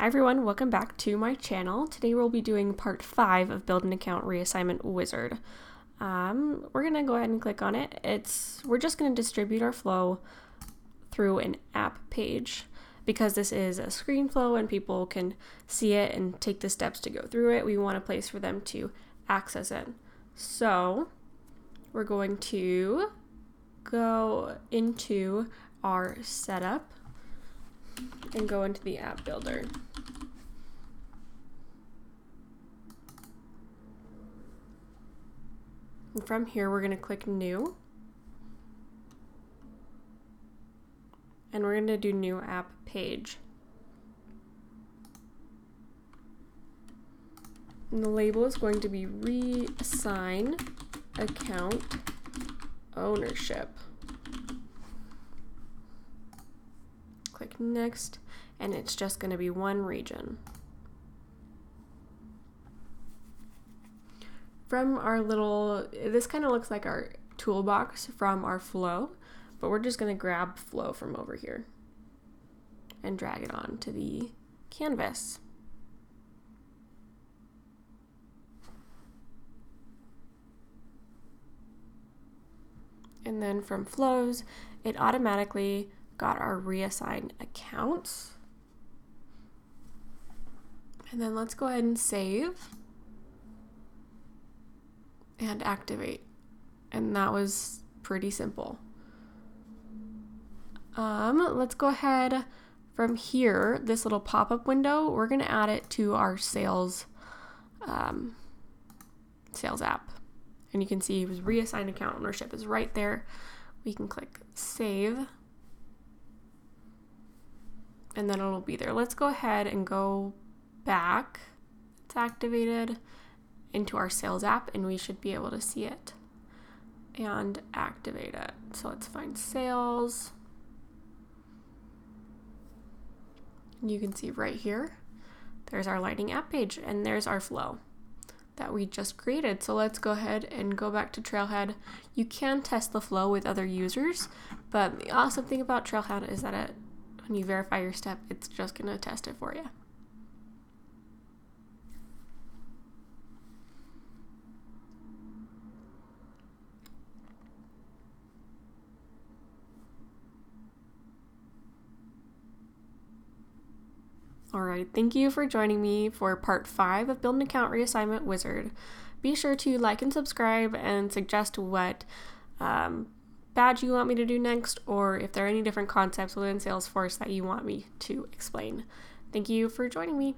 Hi everyone, welcome back to my channel. Today we'll be doing part 5 of Build an Account Reassignment Wizard. We're going to go ahead and click on it. We're just going to distribute our flow through an app page because this is a screen flow and people can see it and take the steps to go through it. We want a place for them to access it. So we're going to go into our setup and go into the app builder. And from here, we're going to click New. And we're going to do New App Page. And the label is going to be Reassign Account Ownership. Click Next, and it's just going to be one region. From our this kind of looks like our toolbox from our flow, but we're just going to grab flow from over here and drag it on to the canvas. And then from flows, it automatically got our reassign accounts. And then let's go ahead and save and activate. And that was pretty simple. Let's go ahead from here, this little pop-up window, we're going to add it to our sales app. And you can see reassign account ownership is right there. We can click save. And then it'll be there. Let's go ahead and go back. It's activated into our sales app and we should be able to see it and activate it. So let's find sales. You can see right here, there's our Lightning app page and there's our flow that we just created. So let's go ahead and go back to Trailhead. You can test the flow with other users, but the awesome thing about Trailhead is that when you verify your step, it's just going to test it for you. Alright, thank you for joining me for part 5 of Build an Account Reassignment Wizard. Be sure to like and subscribe and suggest what badge you want me to do next, or if there are any different concepts within Salesforce that you want me to explain. Thank you for joining me.